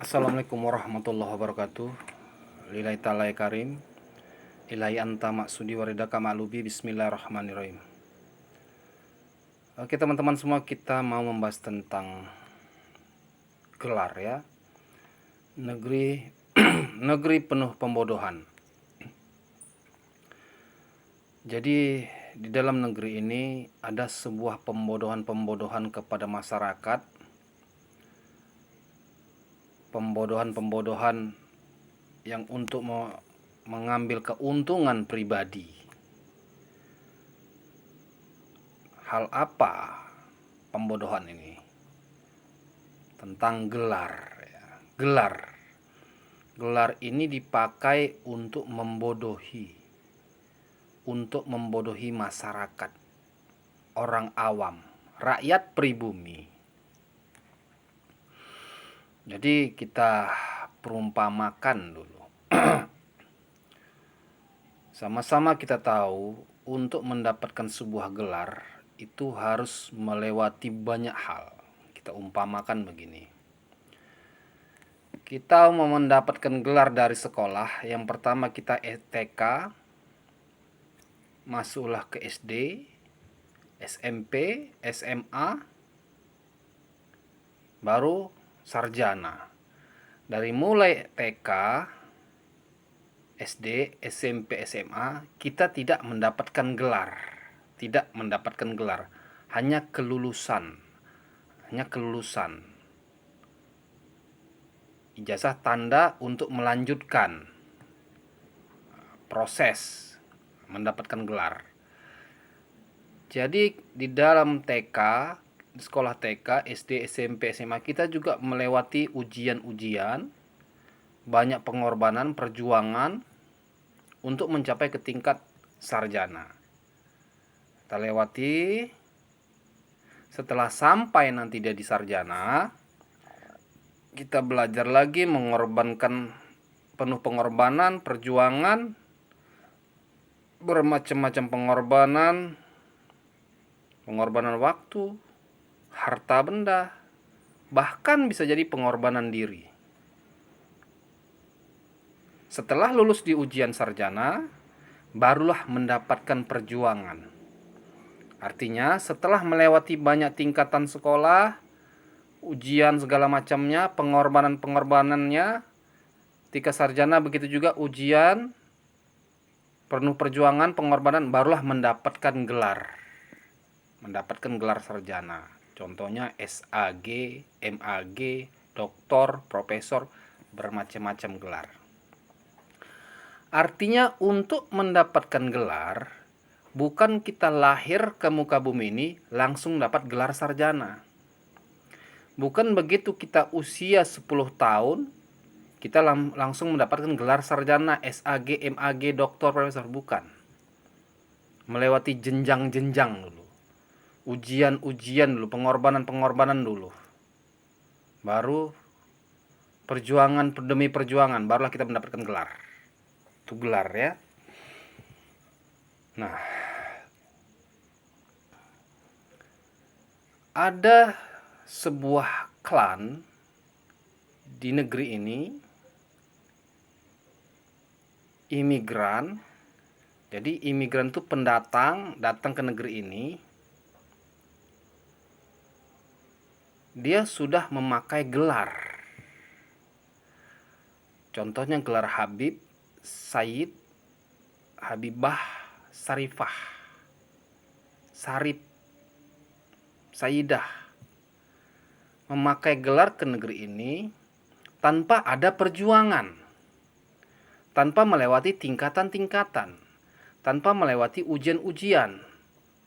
Assalamualaikum warahmatullahi wabarakatuh. Lillahi ta'ala karim. Ilahi anta maksudi waridaka ma'lubi. Bismillahirrahmanirrahim. Oke teman-teman semua, kita mau membahas tentang gelar ya. Negeri negeri penuh pembodohan. Jadi di dalam negeri ini ada sebuah pembodohan-pembodohan kepada masyarakat. Pembodohan-pembodohan yang untuk mengambil keuntungan pribadi. Hal apa pembodohan ini? Tentang gelar ya. Gelar ini dipakai untuk membodohi masyarakat, orang awam, rakyat pribumi. Jadi kita perumpamakan dulu. Sama-sama kita tahu untuk mendapatkan sebuah gelar itu harus melewati banyak hal. Kita umpamakan begini. Kita mau mendapatkan gelar dari sekolah, yang pertama kita TK, masuklah ke SD, SMP, SMA, baru sarjana. Dari mulai TK, SD, SMP, SMA, kita tidak mendapatkan gelar. Hanya kelulusan. Ijazah tanda untuk melanjutkan proses mendapatkan gelar. Jadi di dalam TK, sekolah TK, SD, SMP, SMA, kita juga melewati ujian-ujian, banyak pengorbanan, perjuangan untuk mencapai ke tingkat sarjana. Kita lewati. Setelah sampai nanti dia di sarjana, kita belajar lagi, mengorbankan, penuh pengorbanan, perjuangan, bermacam-macam pengorbanan waktu, harta benda, bahkan bisa jadi pengorbanan diri. Setelah lulus di ujian sarjana, barulah mendapatkan perjuangan. Artinya setelah melewati banyak tingkatan sekolah, ujian segala macamnya, pengorbanannya, ketika sarjana begitu juga ujian, penuh perjuangan, pengorbanan, barulah mendapatkan gelar. Mendapatkan gelar sarjana. Contohnya SAG, MAG, doktor, profesor, bermacam-macam gelar. Artinya untuk mendapatkan gelar, bukan kita lahir ke muka bumi ini langsung dapat gelar sarjana. Bukan begitu kita usia 10 tahun, kita langsung mendapatkan gelar sarjana, SAG, MAG, doktor, profesor. Bukan. Melewati jenjang-jenjang dulu. Ujian-ujian dulu, pengorbanan dulu. Baru perjuangan demi perjuangan, barulah kita mendapatkan gelar. Itu gelar ya. Nah, ada sebuah klan di negeri ini, imigran. Jadi imigran itu pendatang, datang ke negeri ini. Dia sudah memakai gelar. Contohnya gelar Habib, Sayyid, Habibah, Sarifah, Sarip, Sayyidah. Memakai gelar ke negeri ini tanpa ada perjuangan, tanpa melewati tingkatan-tingkatan, tanpa melewati ujian-ujian,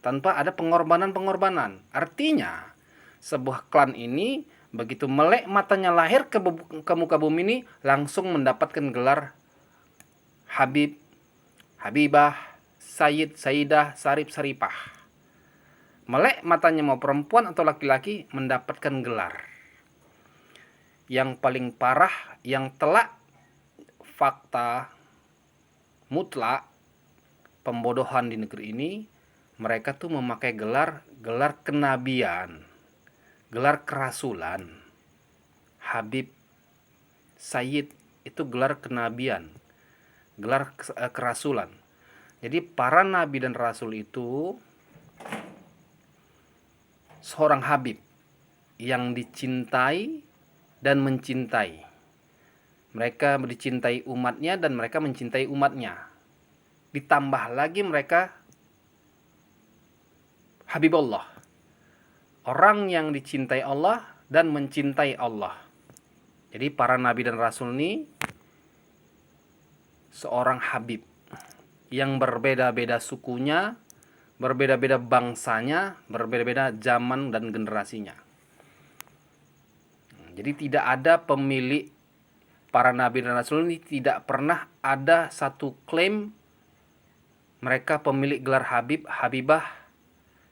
tanpa ada pengorbanan. Artinya sebuah klan ini begitu melek matanya lahir ke muka bumi ini langsung mendapatkan gelar Habib, Habibah, Sayyid, Sayyidah, Sarip, Saripah. Melek matanya mau perempuan atau laki-laki mendapatkan gelar. Yang paling parah, yang telak, fakta mutlak pembodohan di negeri ini, mereka tuh memakai gelar kenabian, gelar kerasulan, Habib, Sayyid itu gelar kenabian, gelar kerasulan. Jadi para nabi dan rasul itu seorang habib yang dicintai dan mencintai. Mereka dicintai umatnya dan mereka mencintai umatnya. Ditambah lagi mereka Habibullah, orang yang dicintai Allah dan mencintai Allah. Jadi para nabi dan rasul ini seorang habib yang berbeda-beda sukunya, berbeda-beda bangsanya, berbeda-beda zaman dan generasinya. Jadi tidak ada pemilik para nabi dan rasul ini, tidak pernah ada satu klaim mereka pemilik gelar Habib, Habibah,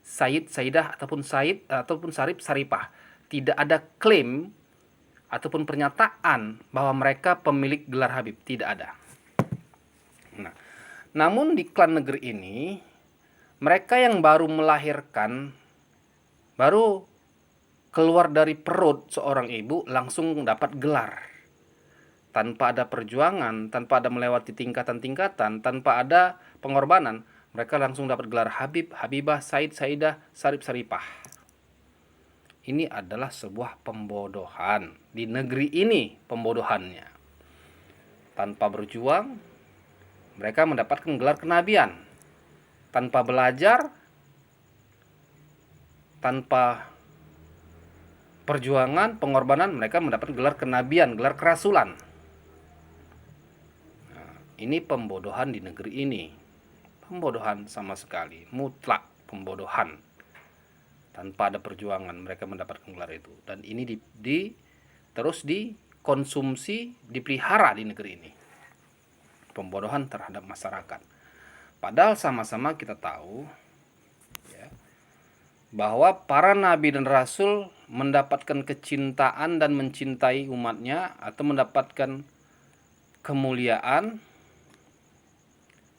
Sayyid, Sayyidah ataupun Sayyid ataupun Sarip, Saripah. Tidak ada klaim ataupun pernyataan bahwa mereka pemilik gelar Habib, tidak ada. Nah, namun di klan negeri ini mereka yang baru melahirkan, baru keluar dari perut seorang ibu langsung dapat gelar. Tanpa ada perjuangan, tanpa ada melewati tingkatan-tingkatan, tanpa ada pengorbanan, mereka langsung dapat gelar Habib, Habibah, Said, Saidah, Sarip, Saripah. Ini adalah sebuah pembodohan. Di negeri ini pembodohannya. Tanpa berjuang, mereka mendapatkan gelar kenabian. Tanpa belajar, tanpa perjuangan, pengorbanan, mereka mendapat gelar kenabian, gelar kerasulan. Ini pembodohan di negeri ini. Pembodohan sama sekali, mutlak pembodohan. Tanpa ada perjuangan mereka mendapatkan gelar itu. Dan ini terus dikonsumsi, dipelihara di negeri ini. Pembodohan terhadap masyarakat. Padahal sama-sama kita tahu ya, bahwa para nabi dan rasul mendapatkan kecintaan dan mencintai umatnya atau mendapatkan kemuliaan.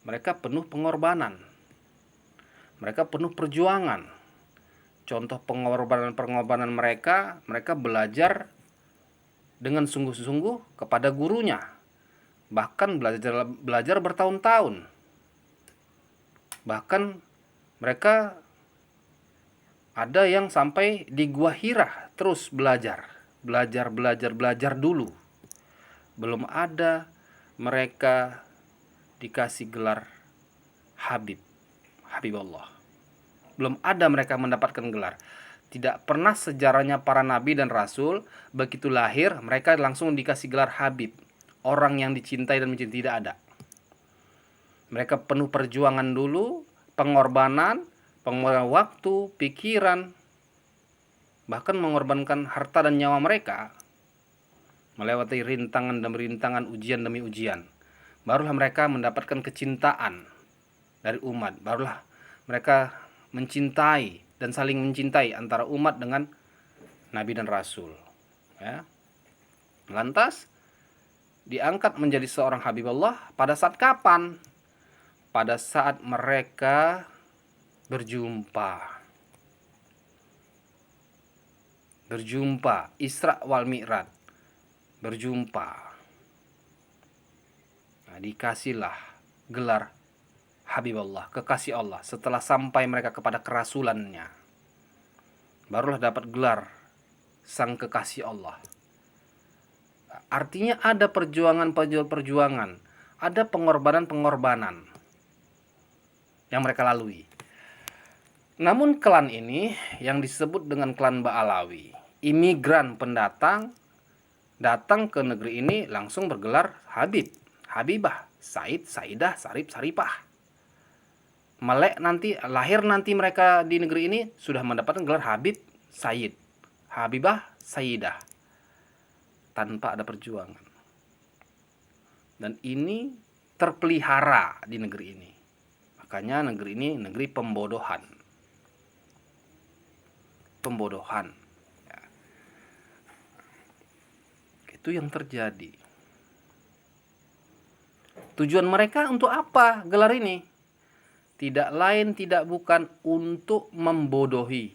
Mereka penuh pengorbanan. Mereka penuh perjuangan. Contoh pengorbanan mereka belajar dengan sungguh-sungguh kepada gurunya. Bahkan belajar bertahun-tahun. Bahkan mereka ada yang sampai di Gua Hira terus belajar dulu. Belum ada mereka dikasih gelar Habibullah. Belum ada mereka mendapatkan gelar. Tidak pernah sejarahnya para nabi dan rasul begitu lahir mereka langsung dikasih gelar Habib, orang yang dicintai dan mencintai, tidak ada. Mereka penuh perjuangan dulu, pengorbanan waktu, pikiran, bahkan mengorbankan harta dan nyawa mereka, melewati rintangan demi rintangan, ujian demi ujian. Barulah mereka mendapatkan kecintaan dari umat. Barulah mereka mencintai dan saling mencintai antara umat dengan nabi dan rasul. Ya. Lantas diangkat menjadi seorang Habibullah pada saat kapan? Pada saat mereka berjumpa Isra wal Mi'raj, berjumpa. Nah, dikasihlah gelar Habibullah, kekasih Allah. Setelah sampai mereka kepada kerasulannya, barulah dapat gelar sang kekasih Allah. Artinya ada perjuangan, ada pengorbanan yang mereka lalui. Namun klan ini yang disebut dengan klan Ba'alawi, imigran pendatang, datang ke negeri ini langsung bergelar Habib, Habibah, Said, Saidah, Sarip, Saripah. Lahir nanti mereka di negeri ini sudah mendapatkan gelar Habib, Said, Habibah, Sayyidah, tanpa ada perjuangan. Dan ini terpelihara di negeri ini. Makanya negeri ini negeri pembodohan. Ya. Itu yang terjadi. Tujuan mereka untuk apa gelar ini? Tidak lain tidak bukan untuk membodohi.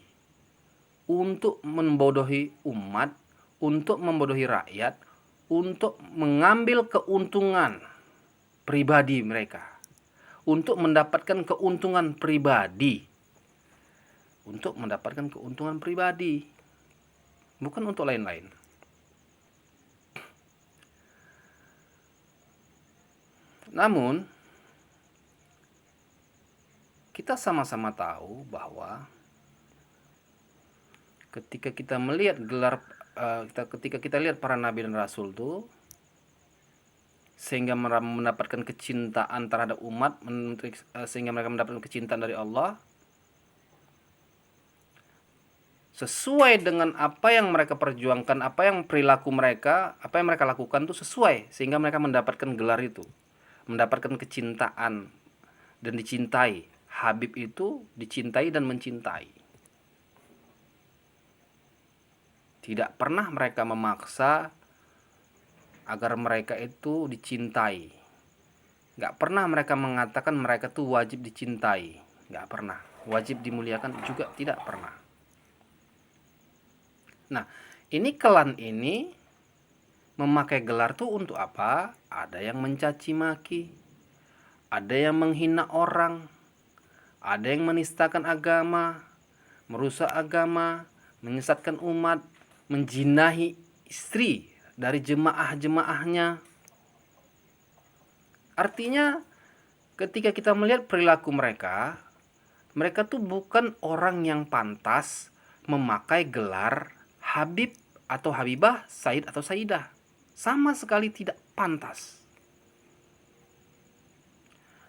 Untuk membodohi umat, untuk membodohi rakyat, untuk mengambil keuntungan pribadi mereka, untuk mendapatkan keuntungan pribadi, bukan untuk lain-lain. Namun kita sama-sama tahu bahwa ketika kita melihat ketika kita lihat para nabi dan rasul itu, sehingga mendapatkan kecintaan terhadap umat, sehingga mereka mendapatkan kecintaan dari Allah, sesuai dengan apa yang mereka perjuangkan, apa yang perilaku mereka, apa yang mereka lakukan itu sesuai, sehingga mereka mendapatkan gelar itu, mendapatkan kecintaan dan dicintai. Habib itu dicintai dan mencintai. Tidak pernah mereka memaksa agar mereka itu dicintai. Gak pernah mereka mengatakan mereka tuh wajib dicintai. Gak pernah. Wajib dimuliakan juga tidak pernah. Nah, ini kelan ini memakai gelar tuh untuk apa? Ada yang mencaci maki, ada yang menghina orang, ada yang menistakan agama, merusak agama, menyesatkan umat, menjinahi istri dari jemaah-jemaahnya. Artinya ketika kita melihat perilaku mereka, mereka tuh bukan orang yang pantas memakai gelar Habib atau Habibah, Said atau Saidah. Sama sekali tidak pantas.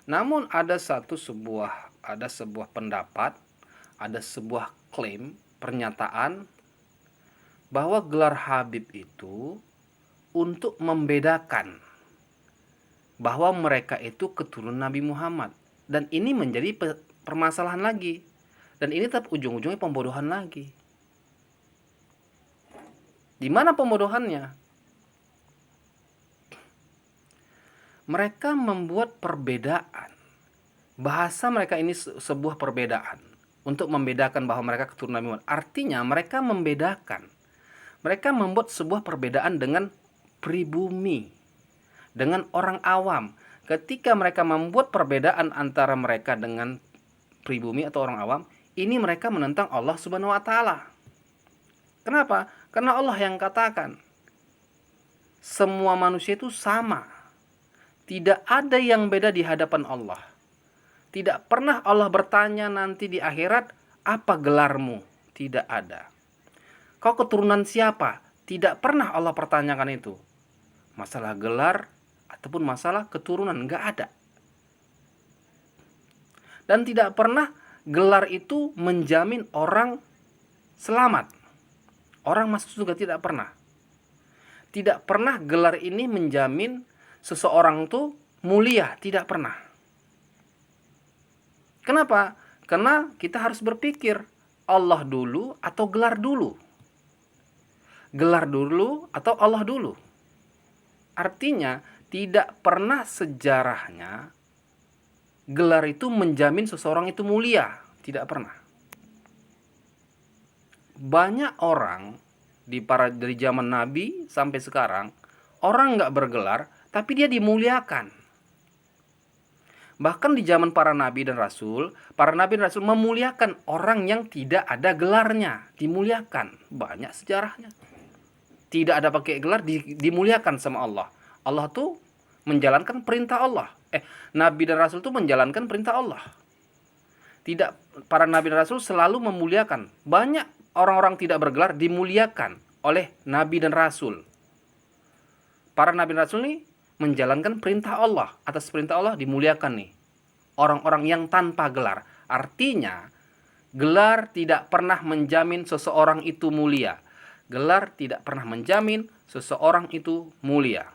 Namun ada sebuah pendapat, ada sebuah klaim, pernyataan bahwa gelar Habib itu untuk membedakan bahwa mereka itu keturunan Nabi Muhammad. Dan ini menjadi permasalahan lagi. Dan ini tetap ujung-ujungnya pembodohan lagi. Di mana pembodohannya? Mereka membuat perbedaan. Bahasa mereka ini sebuah perbedaan untuk membedakan bahwa mereka keturunan Nabi Muhammad. Artinya mereka membedakan. Mereka membuat sebuah perbedaan dengan pribumi, dengan orang awam. Ketika mereka membuat perbedaan antara mereka dengan pribumi atau orang awam, ini mereka menentang Allah Subhanahu wa taala. Kenapa? Karena Allah yang katakan semua manusia itu sama. Tidak ada yang beda di hadapan Allah. Tidak pernah Allah bertanya nanti di akhirat, apa gelarmu? Tidak ada. Kau keturunan siapa? Tidak pernah Allah pertanyakan itu. Masalah gelar ataupun masalah keturunan, enggak ada. Dan tidak pernah gelar itu menjamin orang selamat, orang masuk surga, tidak pernah. Tidak pernah gelar ini menjamin seseorang itu mulia, tidak pernah. Kenapa? Karena kita harus berpikir, Allah dulu atau gelar dulu? Gelar dulu atau Allah dulu? Artinya tidak pernah sejarahnya gelar itu menjamin seseorang itu mulia, tidak pernah. Banyak orang dari zaman Nabi sampai sekarang, orang nggak bergelar tapi dia dimuliakan. Bahkan di zaman para nabi dan rasul memuliakan orang yang tidak ada gelarnya, dimuliakan. Banyak sejarahnya. Tidak ada pakai gelar, dimuliakan sama Allah. Allah tuh menjalankan perintah Allah. Nabi dan rasul tuh menjalankan perintah Allah. Tidak, para nabi dan rasul selalu memuliakan. Banyak orang-orang tidak bergelar dimuliakan oleh nabi dan rasul. Para nabi dan rasul nih menjalankan perintah Allah. Atas perintah Allah dimuliakan nih orang-orang yang tanpa gelar. Artinya gelar tidak pernah menjamin seseorang itu mulia. Gelar tidak pernah menjamin seseorang itu mulia.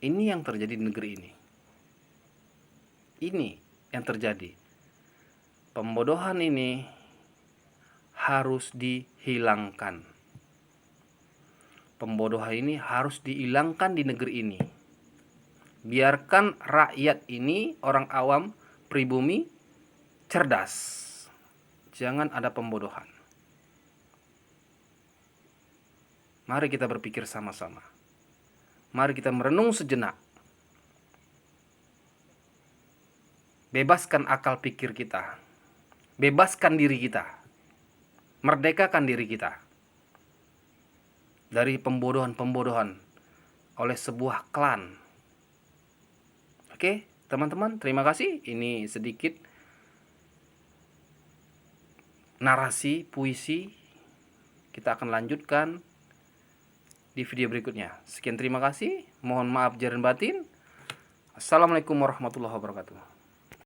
Ini yang terjadi di negeri ini. Ini yang terjadi. Pembodohan ini harus dihilangkan. Pembodohan ini harus dihilangkan di negeri ini. Biarkan rakyat ini, orang awam, pribumi, cerdas. Jangan ada pembodohan. Mari kita berpikir sama-sama. Mari kita merenung sejenak. Bebaskan akal pikir kita. Bebaskan diri kita. Merdekakan diri kita dari pembodohan-pembodohan oleh sebuah klan. Oke, teman-teman, terima kasih. Ini sedikit narasi puisi. Kita akan lanjutkan di video berikutnya. Sekian, terima kasih. Mohon maaf lahir dan batin. Assalamualaikum warahmatullahi wabarakatuh.